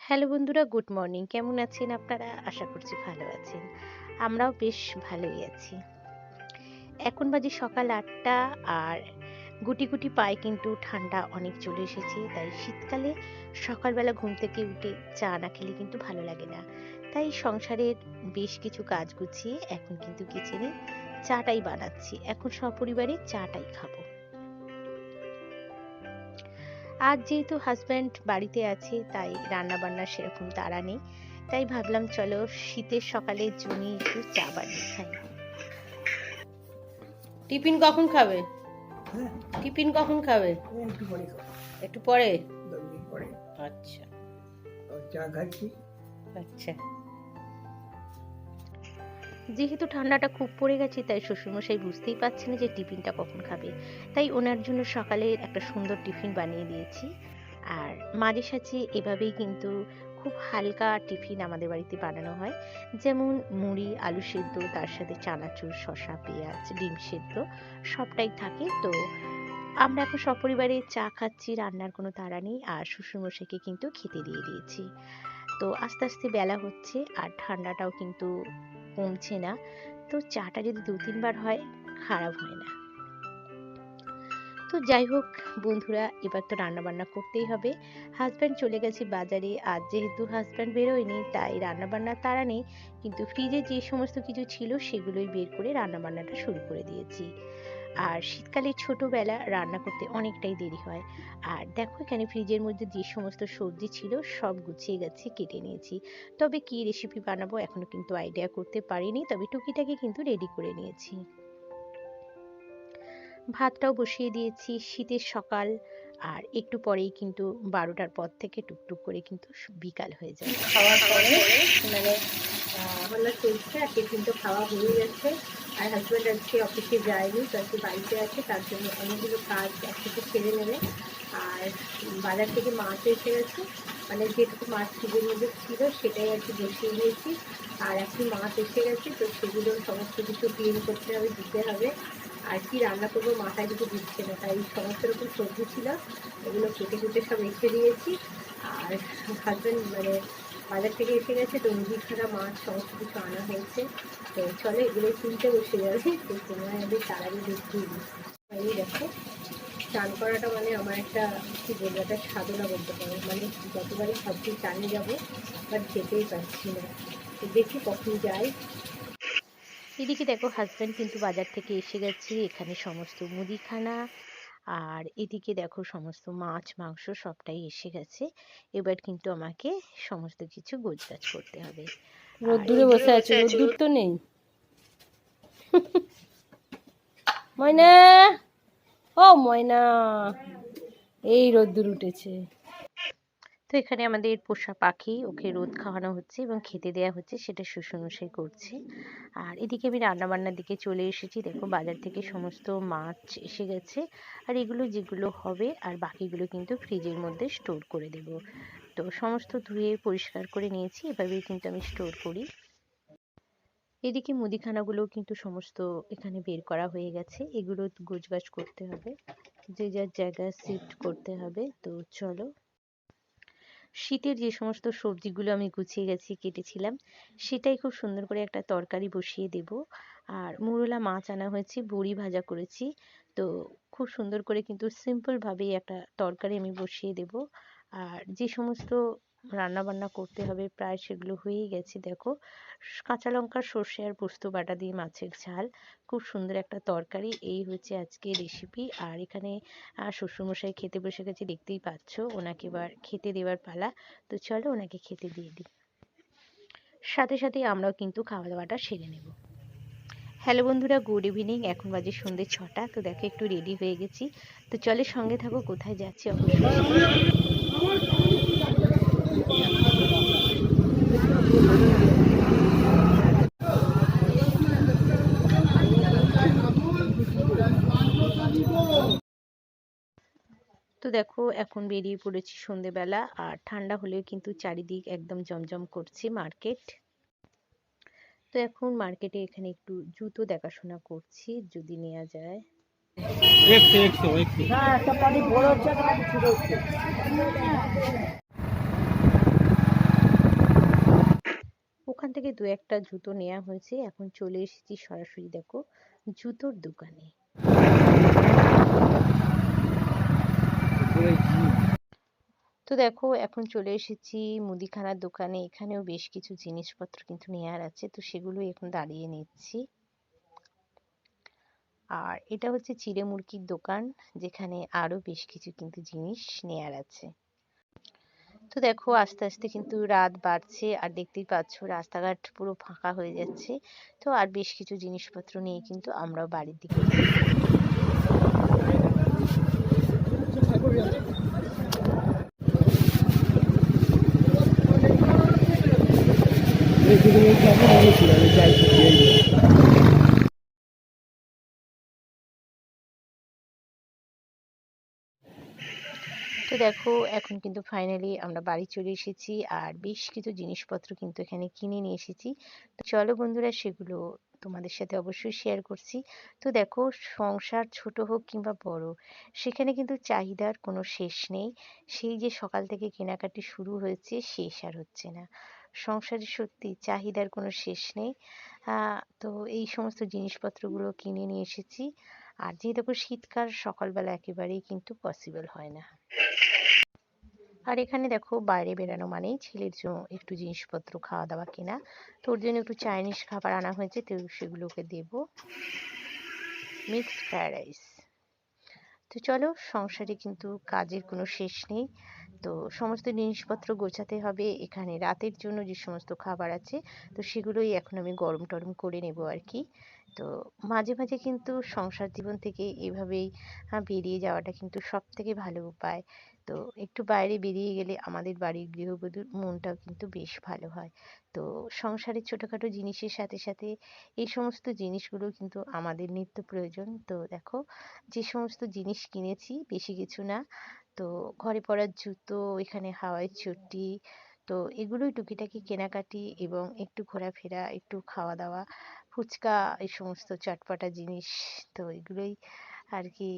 Hello বন্ধুরা, good morning. কেমন আছেন আপনারা? আশা করছি ভালো আছেন। আমরাও বেশ ভালোই আছি। এখন বাজে সকাল ৮টা, আর গুটি গুটি পায়ে কিন্তু ঠান্ডা অনেক চলে এসেছে। তাই শীতকালে সকালবেলা ঘুম থেকে উঠে চা না খেলে কিন্তু ভালো লাগে না। তাই সংসারের বেশ কিছু কাজ গুছিয়ে এখন কিন্তু কিচেনে চাটাই বানাচ্ছি। এখন সপরিবারে চাটাই খাবো। আজ যেহেতু হাজব্যান্ড বাড়িতে আছে তাই রান্না বান্নার সেরকম তাড়া নেই। তাই ভাবলাম চলো শীতের সকালে জমি একটু চা বানিয়ে খাই। টিফিন কখন খাবে? হ্যাঁ, টিফিন কখন খাবে? একটু পরে খাবো, একটু পরে। 10 মিনিট পরে। আচ্ছা চা খাচ্ছি। আচ্ছা। যেহেতু ঠান্ডাটা খুব পড়ে গেছে তাই শ্বশুরমশাই বুঝতেই পারছে না যে টিফিনটা কখন খাবে। তাই ওনার জন্য সকালে একটা সুন্দর টিফিন বানিয়ে দিয়েছি। আর মাঝে সাঝে এভাবেই কিন্তু খুব হালকা টিফিন আমাদের বাড়িতে বানানো হয়। যেমন মুড়ি, আলু সেদ্ধ, তার সাথে চানাচুর, শসা, পেঁয়াজ, ডিম সেদ্ধ সবটাই থাকে। তো আমরা এখন সপরিবারে চা খাচ্ছি, রান্নার কোনো তাড়া নেই। আর শ্বশুরমশাইকে কিন্তু খেতে দিয়ে দিয়েছি। তো আস্তে আস্তে বেলা হচ্ছে আর ঠান্ডাটাও কিন্তু কমছে না। তো চাটা যদি ২-৩ বার হয় খারাপ হয় না। তো যাই হোক বন্ধুরা, এবার তো রান্না বান্না করতেই হবে। হাজব্যান্ড চলে গেছে বাজারে। আজ যেহেতু হাজব্যান্ড বেরোয়নি তাই রান্না বান্নার তাড়া নেই, কিন্তু ফ্রিজে যে সমস্ত কিছু ছিল সেগুলোই বের করে রান্না বান্নাটা শুরু করে দিয়েছি। আর শীতকালে ছোটবেলা রান্না করতে অনেকটাই দেরি হয়। আর দেখো এখানে ফ্রিজের মধ্যে যে সমস্ত সবজি ছিল সব গুছিয়ে গেছে, কেটে নিয়েছি। তবে কি রেসিপি বানাবো এখনো কিন্তু আইডিয়া করতে পারিনি, তবে টুকিটাকি কিন্তু রেডি করে নিয়েছি। ভাতটাও বসিয়ে দিয়েছি। শীতের সকাল, আর একটু পরেই কিন্তু ১২টার পর থেকে টুকটুক করে কিন্তু বিকাল হয়ে যাবে। খাওয়ার পরে মানে রান্না চলছে আর টিফিন তো খাওয়া হয়ে গেছে। আর হাজব্যান্ড আজকে অফিসে যায়নি, তো আজকে বাড়িতে আছে, তার জন্য অনেকগুলো কাজ একসাথে ছেড়ে নেবে। আর বাজার থেকে মাছ এসে গেছে, মানে যেটুকু মাছ ফ্রিজের মধ্যে ছিল সেটাই আর কি বসিয়ে দিয়েছি। আর একটি মাছ এসে গেছে, তো সেগুলো সমস্ত কিছু ক্লিন করতে হবে, দিতে হবে। আর কি রান্না করবো মাথায় কিছু দিচ্ছে না, তাই সমস্ত রকম সবজি ছিল এগুলো কেটে কুটে সব রেখে দিয়েছি। আর হাজব্যান্ড মানে বাজার থেকে এসে গেছে, তো মুদিখানা মাছ সমস্ত কিছু আনা হয়েছে। তো চলো এগুলো কিনতে বসে যাবে, তো তোমরা এদের তাড়াতাড়ি দেখিয়ে দিই। এই দেখো, চান করাটা মানে আমার একটা কি বলবো, একটা সাধনা বলতে পারো। মানে যতবারই ভাবছি চানে যাবো, বাট যেতেই পারছি না। তো দেখি কখন যাই। এদিকে দেখো হাজব্যান্ড কিন্তু বাজার থেকে এসে গেছে। এখানে সমস্ত মুদিখানা, আর এদিকে দেখো সমস্ত মাছ মাংস সবটাই এসে গেছে। এবার কিন্তু আমাকে সমস্ত কিছু গোছগাছ করতে হবে। রোদ্দুরে বসে আছে, রোদ্দুর তো নেই। ময়না, ও ময়না, এই রোদ্দুর উঠেছে। তো এখানে আমাদের পোষা পাখি, ওকে রোদ খাওয়ানো হচ্ছে এবং খেতে দেওয়া হচ্ছে, সেটা শ্বশুরমশাই করছে। আর এদিকে আমি রান্না বান্নার দিকে চলে এসেছি। দেখো বাজার থেকে সমস্ত মাছ এসে গেছে, আর এগুলো যেগুলো হবে আর বাকিগুলো কিন্তু ফ্রিজের মধ্যে স্টোর করে দেব। তো সমস্ত ধুয়ে পরিষ্কার করে নিয়েছি, এভাবেই কিন্তু আমি স্টোর করি। এদিকে মুদিখানাগুলো কিন্তু সমস্ত এখানে বের করা হয়ে গেছে, এগুলো গোছগাছ করতে হবে, যে যার জায়গায় শিফট করতে হবে। তো চলো, শীতের যে সমস্ত সবজিগুলো আমি গুছিয়ে গেছি কেটেছিলাম, সেটাই খুব সুন্দর করে একটা তরকারি বসিয়ে দেব। আর মোরলা মাছ আনা হয়েছে, বড়ি ভাজা করেছি। তো খুব সুন্দর করে কিন্তু সিম্পল ভাবেই একটা তরকারি আমি বসিয়ে দেব। আর যে সমস্ত রান্না বান্না করতে হবে প্রায় সেগুলো হয়েই গেছে। দেখো কাঁচা লঙ্কা, সর্ষে আর পোস্ত বাটা দিয়ে মাছের ঝাল, খুব সুন্দর একটা তরকারি। এই হচ্ছে আজকের রেসিপি। আর এখানে শ্বশুরমশাই খেতে বসে গেছে, দেখতেই পাচ্ছ। ওনাকে এবার খেতে দেওয়ার পালা। তো চলো ওনাকে খেতে দিয়ে দিই, সাথে সাথে আমরাও কিন্তু খাওয়া দাওয়াটা সেরে নেব। হ্যালো বন্ধুরা, গুড ইভিনিং। এখন বাজে সন্ধ্যে 6টা। তো দেখো একটু রেডি হয়ে গেছি। তো চলে সঙ্গে থাকো, কোথায় যাচ্ছি অবশ্যই। তো দেখো এখন বেরিয়ে পড়েছি সন্ধেবেলা, আর ঠান্ডা হলেও কিন্তু চারিদিক একদম জমজম করছে মার্কেট। তো এখন মার্কেটে এখানে একটু জুতো দেখাশোনা করছি, যদি নেওয়া যায়। থেকে দু একটা জুতো নেওয়া হয়েছে। এখন চলে এসেছি সরাসরি দেখো জুতোর দোকানে। তো দেখো এখন চলে এসেছি মুদিখানার দোকানে। এখানেও বেশ কিছু জিনিসপত্র কিন্তু নেওয়ার আছে, তো সেগুলোই এখন দাঁড়িয়ে নিচ্ছি। আর এটা হচ্ছে চিড়ে মুরগির দোকান, যেখানে আরো বেশ কিছু কিন্তু জিনিস নেয়ার আছে। তো দেখো আস্তে আস্তে কিন্তু রাত বাড়ছে, আর দেখতেই পাচ্ছ রাস্তাঘাট পুরো ফাঁকা হয়ে যাচ্ছে। তো আর বেশ কিছু জিনিসপত্র নিয়ে কিন্তু আমরাও বাড়ির দিকে তো দেখো এখন কিন্তু ফাইনালি আমরা বাড়ি চলে এসেছি, আর বেশ কিছু জিনিসপত্র কিন্তু এখানে কিনে নিয়ে এসেছি। তো চলো বন্ধুরা, সেগুলো তোমাদের সাথে অবশ্যই শেয়ার করছি। তো দেখো সংসার ছোট হোক কিংবা বড়, সেখানে কিন্তু চাহিদার কোনো শেষ নেই। সেই যে সকাল থেকে কেনাকাটি শুরু হয়েছে, শেষ আর হচ্ছে না। সংসারে সত্যি চাহিদার কোনো শেষ নেই। তো এই সমস্ত জিনিসপত্রগুলো কিনে নিয়ে এসেছি। আর যেহেতু দেখো শীতকাল, সকালবেলা একেবারেই কিন্তু পসিবল হয় না। আর এখানে দেখো বাইরে বেরানো মানেই ছেলের জন্য একটু জিনিসপত্র খাওয়া দাওয়া কেনা। তো ওর জন্য একটু চাইনিজ খাবার আনা হয়েছে, তো সেগুলোকে দেবো। Mixed fried rice. তো চলো, সংসারে কিন্তু কাজের কোনো শেষ নেই। তো সমস্ত জিনিসপত্র গোছাতে হবে। এখানে রাতের জন্য যে সমস্ত খাবার আছে, তো সেগুলোই এখন আমি গরম টরম করে নেব আর কি। তো মাঝে মাঝে কিন্তু সংসার জীবন থেকে এভাবেই বেরিয়ে যাওয়াটা কিন্তু সব থেকে ভালো উপায়। তো একটু বাইরে বেরিয়ে গেলে আমাদের বাড়ির গৃহবধূর মনটাও কিন্তু বেশ ভালো হয়। তো সংসারের ছোটোখাটো জিনিসের সাথে সাথে এই সমস্ত জিনিসগুলো কিন্তু আমাদের নিত্য প্রয়োজন। তো দেখো যে সমস্ত জিনিস কিনেছি, বেশি কিছু না। তো ঘরে পরার জুতো, এখানে হাওয়াই চটি, তো এগুলোই টুকিটাকি কেনাকাটি, এবং একটু ঘোরাফেরা, একটু খাওয়া দাওয়া, ফুচকা, এই সমস্ত চটপটা জিনিস। তো এগুলোই আর কি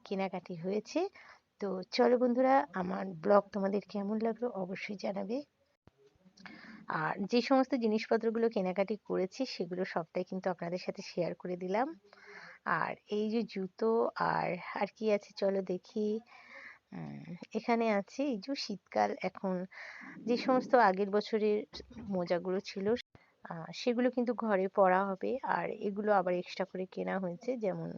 কেনাকাটি হয়েছে। তো চলো বন্ধুরা, আমার ব্লগ তোমাদের কেমন লাগলো অবশ্যই জানাবে। আর যে সমস্ত জিনিসপত্রগুলো কেনাকাটি করেছি, সেগুলো সবটাই কিন্তু আপনাদের সাথে শেয়ার করে দিলাম। আর এই যে জুতো, আর আর কি আছে চলো দেখি। এখানে আছে এই যে শীতকাল, এখন যে সমস্ত আগের বছরের মোজাগুলো ছিল, সেগুলো কিন্তু ঘরে পরা হবে। আর এগুলো আবার এক্সট্রা করে কেনা হয়েছে, যেমন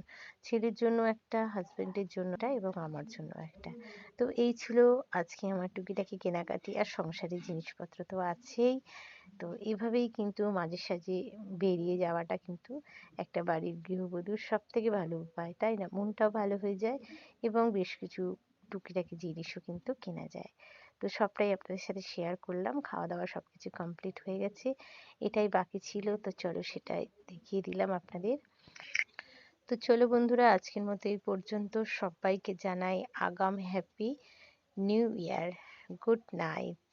ছেলের জন্য একটা, হাজবেন্ডের জন্য একটা, এবং আমার জন্য একটা। তো এই ছিল আজকে আমার টুকিটাকি কেনাকাটি। আর সংসারের জিনিসপত্র তো আছেই। তো এভাবেই কিন্তু মাঝে সাঝে বেরিয়ে যাওয়াটা কিন্তু একটা বাড়ির গৃহবধূর সব থেকে ভালো উপায়, তাই না? মনটাও ভালো হয়ে যায়, এবং বেশ কিছু টুকিটাকি জিনিসও কিন্তু কেনা যায়। তো সবটাই আপনাদের সাথে শেয়ার করলাম। খাওয়া দাওয়া সবকিছু কমপ্লিট হয়ে গেছে, এটাই বাকি ছিল। তো চলো সেটাই দেখিয়ে দিলাম আপনাদের। তো চলো বন্ধুরা, আজকের মতো এই পর্যন্ত। সবাইকে জানাই আগাম happy new year. Good night.